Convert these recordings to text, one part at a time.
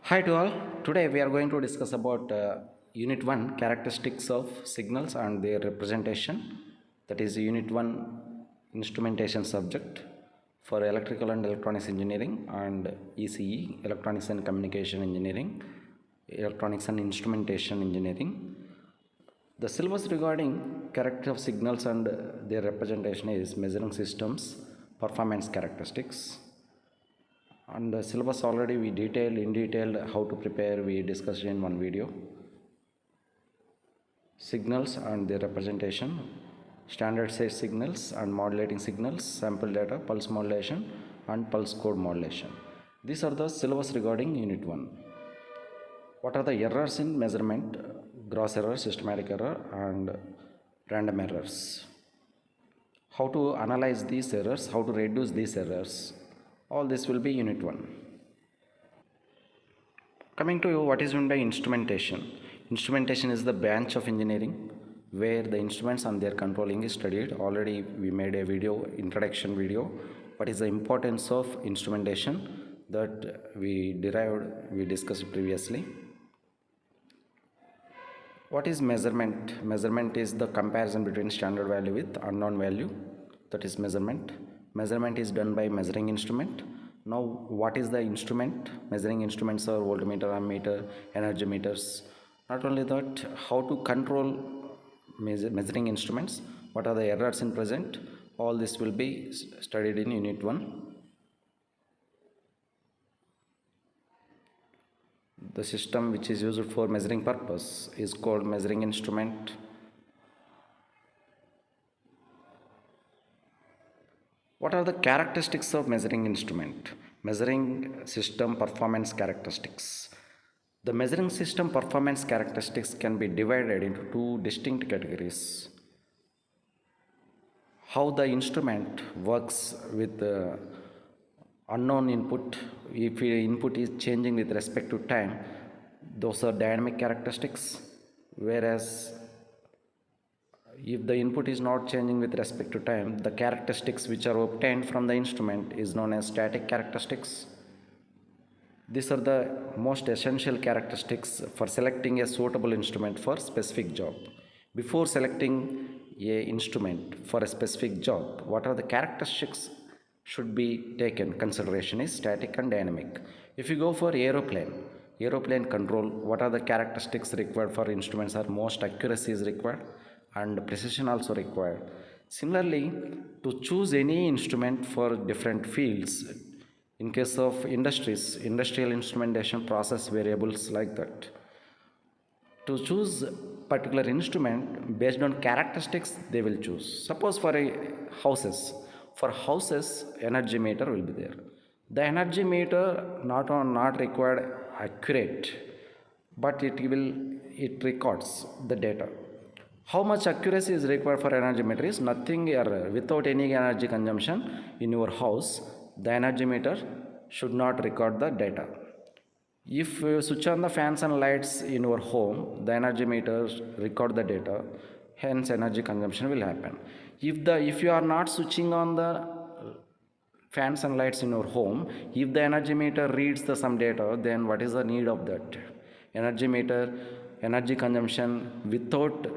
Hi to all. Today we are going to discuss about Unit 1 characteristics of signals and their representation. That is Unit 1 instrumentation subject for electrical and electronics engineering and ECE electronics and communication engineering, electronics and instrumentation engineering. The syllabus regarding character of signals and their representation is measuring systems, performance characteristics. And the syllabus already we detailed in detail how to prepare, we discussed in one video. Signals and their representation, standard size signals and modulating signals, sample data, pulse modulation and pulse code modulation. These are the syllabus regarding Unit 1. What are the errors in measurement? Gross error, systematic error and random errors. How to analyze these errors, how to reduce these errors. All this will be Unit 1. Coming to what is meant by instrumentation. Instrumentation is the branch of engineering where the instruments and their controlling is studied. Already we made a video, introduction video. What is the importance of instrumentation that we discussed previously. What is measurement? Measurement is the comparison between standard value with unknown value. That is measurement. Measurement is done by measuring instrument. Now what is the instrument? Measuring instruments are voltmeter, ammeter, energy meters. Not only that, how to control measuring instruments, what are the errors in present, all this will be studied in Unit 1. The system which is used for measuring purpose is called measuring instrument. What are the characteristics of measuring instrument? Measuring system performance characteristics. The measuring system performance characteristics can be divided into two distinct categories. How the instrument works with unknown input, if input is changing with respect to time, those are dynamic characteristics, whereas if the input is not changing with respect to time, the characteristics which are obtained from the instrument is known as static characteristics. These are the most essential characteristics for selecting a suitable instrument for specific job. Before selecting a instrument for a specific job, what are the characteristics should be taken consideration is static and dynamic. If you go for aeroplane control, what are the characteristics required for instruments are most accuracy is required and precision also required. Similarly, to choose any instrument for different fields, in case of industries, industrial instrumentation process variables like that. To choose particular instrument based on characteristics they will choose. Suppose for houses, energy meter will be there. The energy meter not required accurate, but it records the data. How much accuracy is required for energy meter is nothing error. Without any energy consumption in your house, the energy meter should not record the data. If you switch on the fans and lights in your home, the energy meters record the data, hence energy consumption will happen. If you are not switching on the fans and lights in your home, if the energy meter reads some data, then what is the need of that? Energy consumption without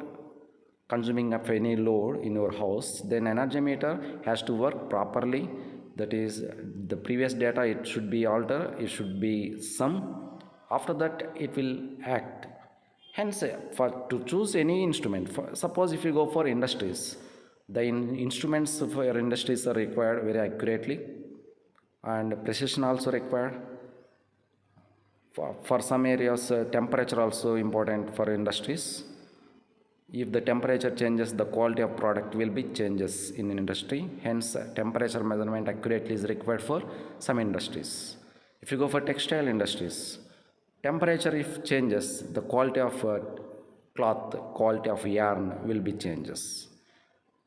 consuming of any load in your house, then energy meter has to work properly. That is, the previous data it should be altered, it should be sum. After that it will act. Hence, to choose any instrument, suppose if you go for industries, the instruments for your industries are required very accurately and precision also required. For some areas, temperature also important for industries. If the temperature changes, the quality of product will be changes in industry. Hence, temperature measurement accurately is required for some industries. If you go for textile industries, temperature if changes, the quality of cloth, quality of yarn will be changes.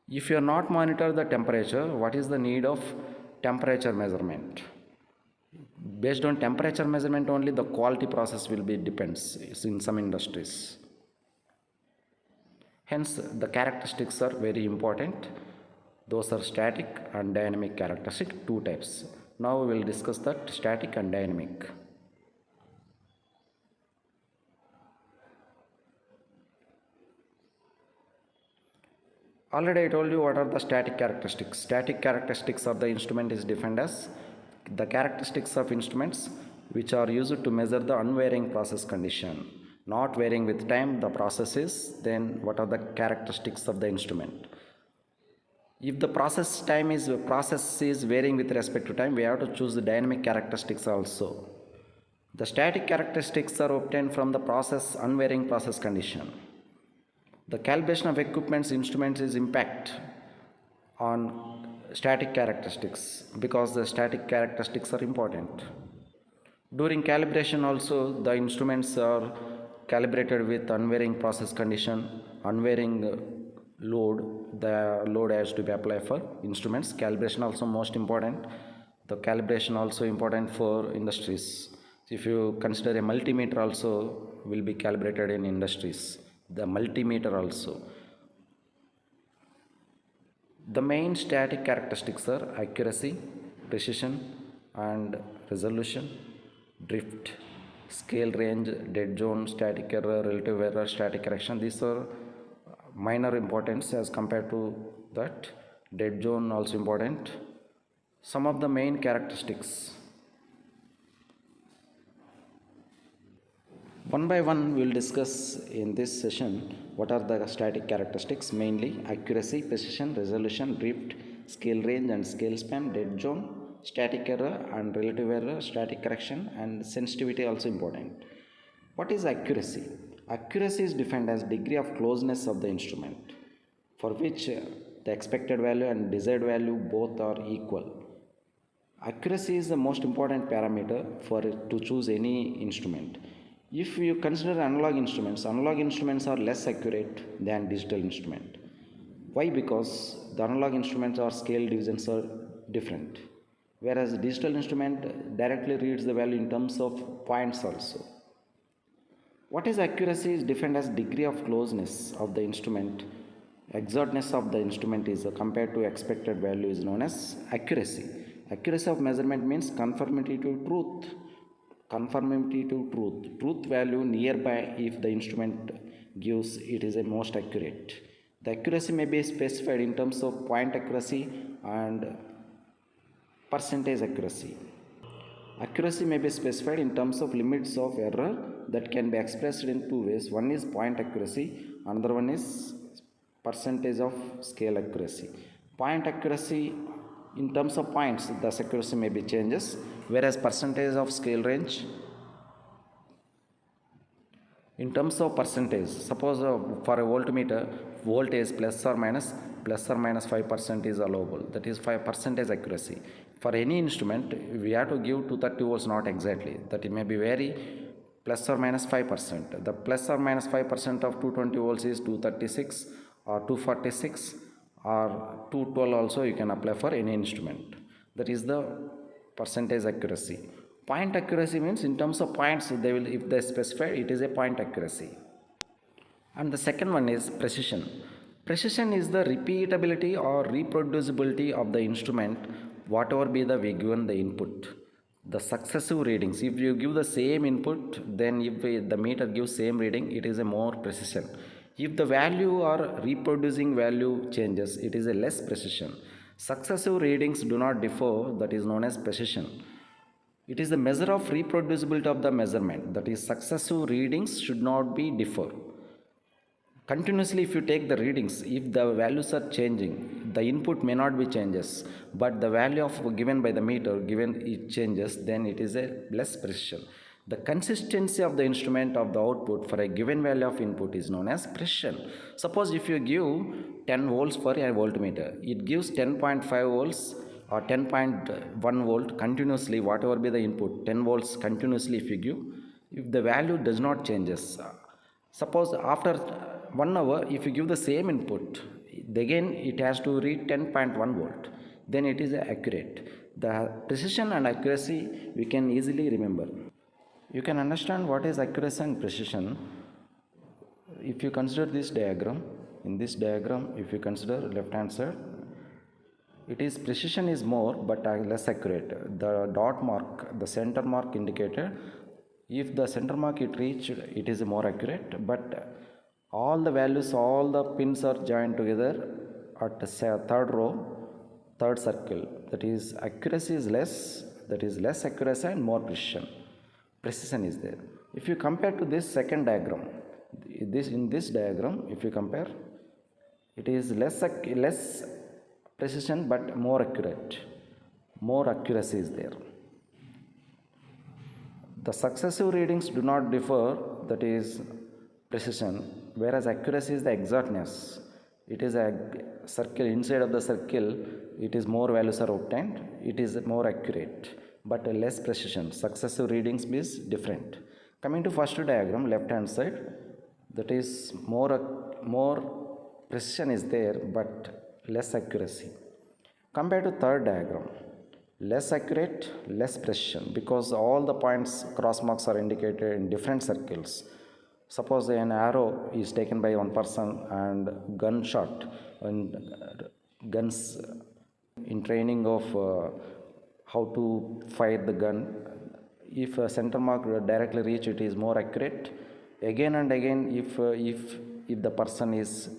If you are not monitor the temperature, what is the need of temperature measurement? Based on temperature measurement only, the quality process will be depends in some industries. Hence, the characteristics are very important. Those are static and dynamic characteristics, two types. Now we will discuss that static and dynamic. Already I told you what are the static characteristics. Static characteristics of the instrument is defined as the characteristics of instruments which are used to measure the unvarying process condition. Not varying with time, the process is, then what are the characteristics of the instrument. If the process is varying with respect to time, we have to choose the dynamic characteristics also. The static characteristics are obtained from the process unvarying process condition. The calibration of equipments instruments is impact on static characteristics because the static characteristics are important. During calibration also the instruments are calibrated with unvarying process condition, unvarying load. The load has to be applied for instruments. Calibration also most important. The calibration also important for industries. If you consider a multimeter also will be calibrated in industries. The multimeter also. The main static characteristics are accuracy, precision and resolution, drift, scale range, dead zone, static error, relative error, static correction. These are minor importance as compared to that. Dead zone also important. Some of the main characteristics. One by one we will discuss in this session what are the static characteristics, mainly accuracy, precision, resolution, drift, scale range and scale span, dead zone, static error and relative error, static correction and sensitivity also important. What is accuracy? Accuracy is defined as degree of closeness of the instrument for which the expected value and desired value both are equal. Accuracy is the most important parameter to choose any instrument. If you consider analog instruments are less accurate than digital instrument. Why? Because the analog instruments or scale divisions are different, whereas the digital instrument directly reads the value in terms of points also. What is accuracy is defined as degree of closeness of the instrument. Exactness of the instrument is compared to expected value is known as accuracy. Accuracy of measurement means conformity to truth. Truth value nearby if the instrument gives it is a most accurate. The accuracy may be specified in terms of point accuracy and percentage accuracy. Accuracy may be specified in terms of limits of error that can be expressed in two ways. One is point accuracy, another one is percentage of scale accuracy. Point accuracy, in terms of points, the accuracy may be changes, whereas percentage of scale range, in terms of percentage, suppose for a voltmeter, voltage plus or minus 5% is allowable. That is 5% accuracy. For any instrument, we have to give 230 volts, not exactly. That it may be vary plus or minus 5%. The plus or minus 5% of 220 volts is 236 or 246 or 212 also you can apply for any instrument. That is the percentage accuracy. Point accuracy means in terms of points they will, if they specify, it is a point accuracy. And the second one is precision. Precision is the repeatability or reproducibility of the instrument whatever be the we given the input. The successive readings, if you give the same input, then if the meter gives same reading, it is a more precision. If the value or reproducing value changes, it is a less precision. Successive readings do not differ, that is known as precision. It is the measure of reproducibility of the measurement, that is successive readings should not be differ. Continuously if you take the readings, if the values are changing, the input may not be changes, but the value of given by the meter, given it changes, then it is a less precision. The consistency of the instrument of the output for a given value of input is known as precision. Suppose if you give 10 volts for a voltmeter, it gives 10.5 volts or 10.1 volt continuously, whatever be the input, 10 volts continuously if you give, if the value does not changes. Suppose after 1 hour, if you give the same input, again it has to read 10.1 volt, then it is accurate. The precision and accuracy we can easily remember. You can understand what is accuracy and precision if you consider this diagram. In this diagram, if you consider left hand side, it is precision is more but less accurate. The dot mark, the center mark indicated, if the center mark it reached, it is more accurate, but all the values, all the pins are joined together, at the third row, third circle, that is accuracy is less, that is less accuracy and more precision is there. If you compare to this second diagram, in this diagram, if you compare, it is less precision but more accurate, more accuracy is there. The successive readings do not differ, that is precision, whereas accuracy is the exactness. It is a circle, inside of the circle it is more values are obtained, it is more accurate but less precision. Successive readings is different. Coming to first diagram, left hand side, that is more precision is there but less accuracy. Compared to third diagram, less accurate, less precision, because all the points cross marks are indicated in different circles. Suppose an arrow is taken by one person and gunshot and guns in training of how to fire the gun, if a center mark directly reach, it is more accurate. Again and again, if the person is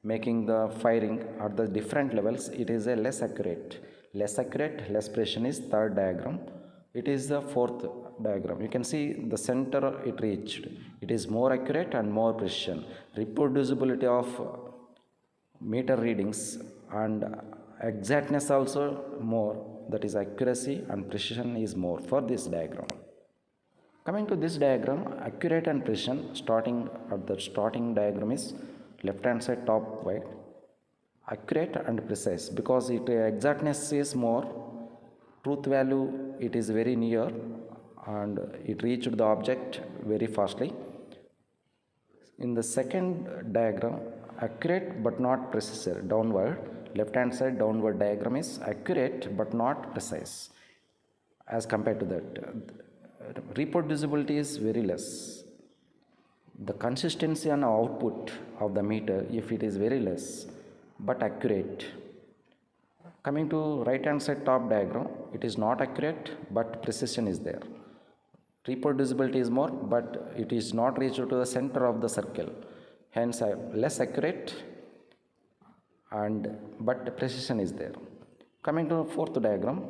making the firing at the different levels, it is a less accurate, less precision is third diagram. It is the fourth diagram. You can see the center it reached, it is more accurate and more precision. Reproducibility of meter readings and exactness also more, that is accuracy and precision is more for this diagram. Coming to this diagram, accurate and precision, starting at the starting diagram is left hand side top right, accurate and precise, because it exactness is more, truth value it is very near and it reached the object very fastly. In the second diagram, accurate but not precise, downward, left hand side downward diagram is accurate but not precise. As compared to that, reproducibility is very less. The consistency and output of the meter, if it is very less but accurate. Coming to right hand side top diagram, it is not accurate but precision is there. Reproducibility is more but it is not reached to the center of the circle, hence less accurate and but precision is there. Coming to fourth diagram,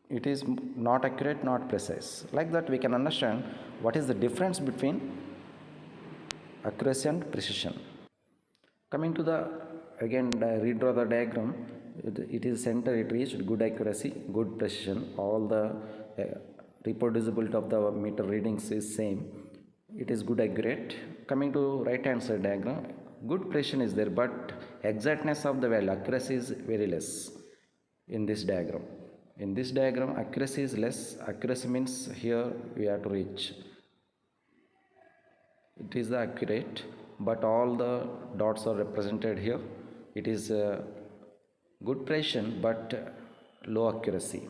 it is not accurate, not precise. Like that we can understand what is the difference between accuracy and precision. Coming to the again redraw the diagram, it is center, it reached good accuracy, good precision, all the reproducibility of the meter readings is same, it is good accurate. Coming to right hand side diagram, good precision is there but exactness of the value, accuracy is very less in this diagram. In this diagram accuracy is less, accuracy means here we have to reach, it is the accurate but all the dots are represented here, it is good precision but low accuracy.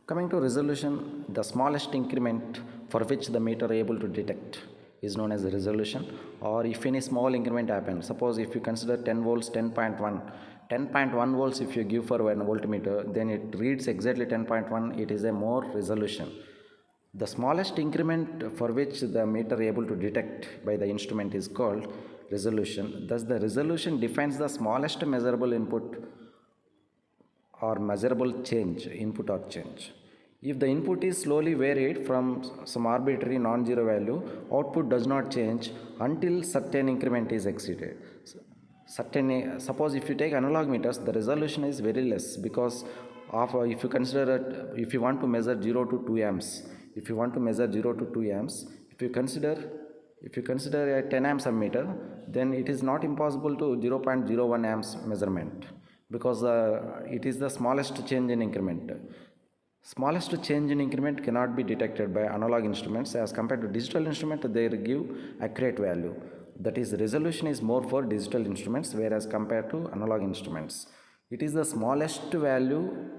Coming to resolution, the smallest increment for which the meter able to detect is known as resolution. Or if any small increment happens, suppose if you consider 10 volts, 10.1 volts if you give for one voltmeter, then it reads exactly 10.1, it is a more resolution. The smallest increment for which the meter able to detect by the instrument is called resolution. Thus the resolution defines the smallest measurable input or measurable change, input or change. If the input is slowly varied from some arbitrary non-zero value, output does not change until certain increment is exceeded. Suppose if you take analog meters, the resolution is very less because of if you consider that if you want to measure 0 to 2 amps, if you want to measure 0 to 2 amps, if you consider a 10 amps ammeter, then it is not impossible to 0.01 amps measurement because it is the smallest change in increment. Smallest change in increment cannot be detected by analog instruments. As compared to digital instrument, they give accurate value. That is, resolution is more for digital instruments, whereas compared to analog instruments, it is the smallest value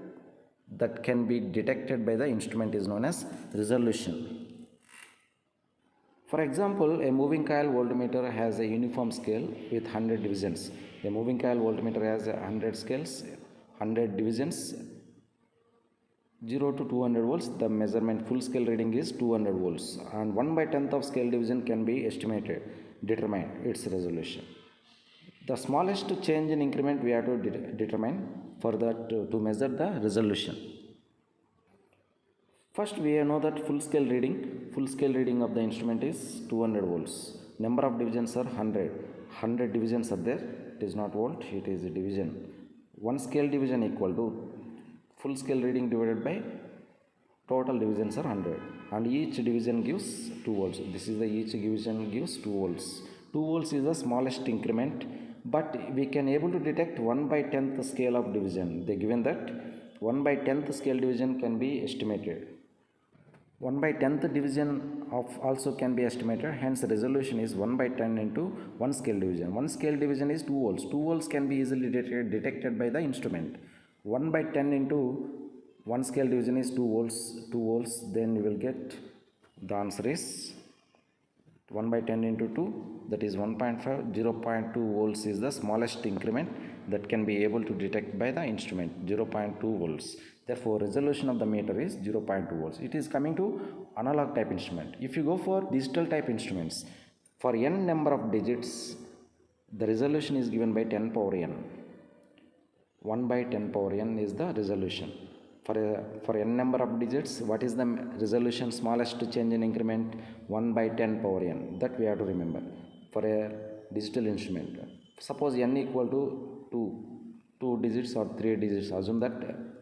that can be detected by the instrument is known as resolution. For example, a moving coil voltmeter has a uniform scale with 100 divisions. A moving coil voltmeter has 100 scales, 100 divisions, 0 to 200 volts. The measurement full scale reading is 200 volts, and 1/10th of scale division can be estimated, determine its resolution. The smallest change in increment we have to determine for that to measure the resolution. First we know that full scale reading of the instrument is 200 volts. Number of divisions are 100 divisions are there. It is not volt, it is a division. One scale division equal to full scale reading divided by total divisions are 100, and each division gives 2 volts. This is the each division gives 2 volts. 2 volts is the smallest increment, but we can able to detect 1 by 10th scale of division. They given that 1 by 10th scale division can be estimated. 1 by 10th division of also can be estimated, hence resolution is 1 by 10 into 1 scale division. 1 scale division is 2 volts. 2 volts can be easily detected by the instrument. 1 by 10 into 1 scale division is 2 volts, then you will get the answer is 1 by 10 into 2, that is 1.5. 0.2 volts is the smallest increment that can be able to detect by the instrument, 0.2 volts. Therefore resolution of the meter is 0.2 volts. It is coming to analog type instrument. If you go for digital type instruments, for n number of digits the resolution is given by 10 power n. 1 by 10 power n is the resolution. For n number of digits, what is the resolution smallest change in increment? 1 by 10 power n. That we have to remember for a digital instrument. Suppose n equal to 2 digits or 3 digits. Assume that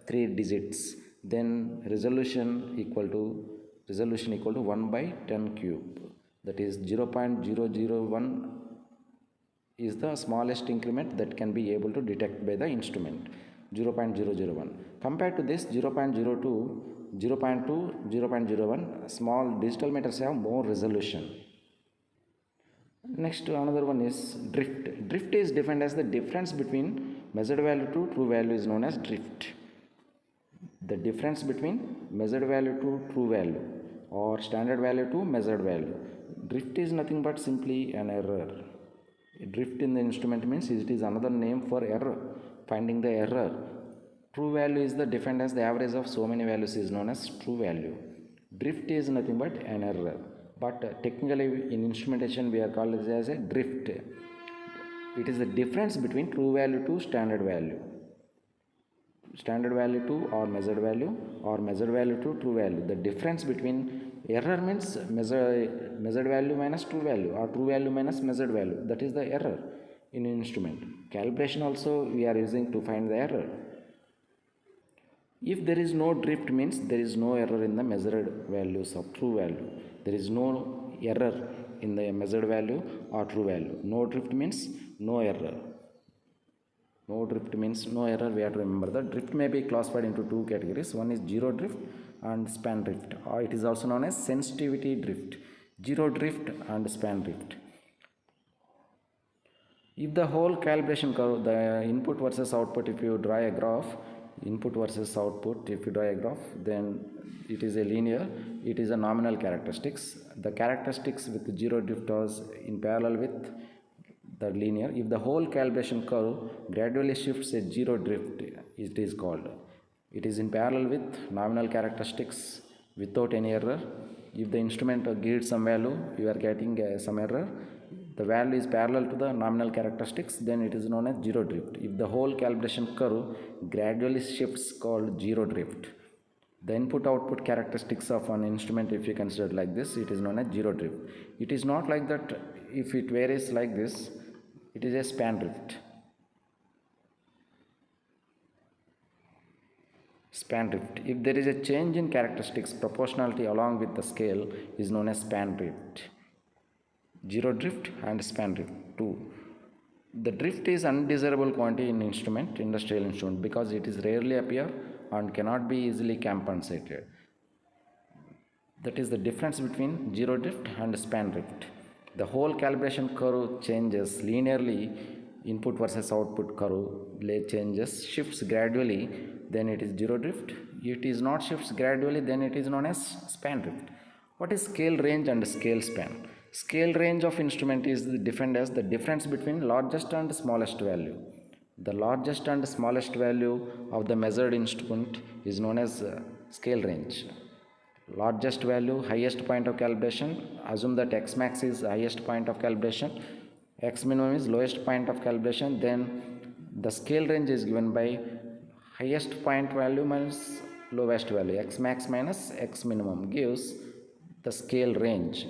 3 digits. Then resolution equal to 1 by 10 cube. That is 0.001 is the smallest increment that can be able to detect by the instrument. 0.001. Compared to this 0.02, 0.01, small digital meters have more resolution. Next, another one is drift. Drift is defined as the difference between measured value to true value is known as drift. The difference between measured value to true value or standard value to measured value. Drift is nothing but simply an error. Drift in the instrument means it is another name for error, finding the error. True value is the defined as the average of so many values is known as true value. Drift is nothing but an error, but technically in instrumentation we are called it as a drift. It is the difference between true value to standard value to or measured value to true value. The difference between error means measured value minus true value or true value minus measured value. That is the error in instrument. Calibration also we are using to find the error. If there is no drift means there is no error in the measured values of true value. There is no error in the measured value or true value. No drift means no error. No drift means no error. We have to remember that drift may be classified into two categories. One is zero drift and span drift, or it is also known as sensitivity drift. Zero drift and span drift. If the whole calibration curve, the input versus output, if you draw a graph, input versus output, if you draw a graph, then it is a linear, it is a nominal characteristics. The characteristics with zero drift is in parallel with the linear. If the whole calibration curve gradually shifts a zero drift, it is called. It is in parallel with nominal characteristics without any error. If the instrument gives some value, you are getting some error, the value is parallel to the nominal characteristics, then it is known as zero drift. If the whole calibration curve gradually shifts, called zero drift. The input output characteristics of an instrument, if you consider like this, it is known as zero drift. It is not like that. If it varies like this, it is a span drift. Span drift. If there is a change in characteristics proportionality along with the scale is known as span drift. Zero drift and span drift 2. The drift is undesirable quantity in industrial instrument, because it is rarely appear and cannot be easily compensated. That is the difference between zero drift and span drift. The whole calibration curve changes linearly, input versus output curve changes, shifts gradually, then it is zero drift. It is not shifts gradually, then it is known as span drift. What is scale range and scale span? Scale range of instrument is defined as the difference between largest and smallest value. The largest and smallest value of the measured instrument is known as scale range. Largest value, highest point of calibration. Assume that x max is highest point of calibration. x minimum is lowest point of calibration, then the scale range is given by highest point value minus lowest value. X max minus x minimum gives the scale range.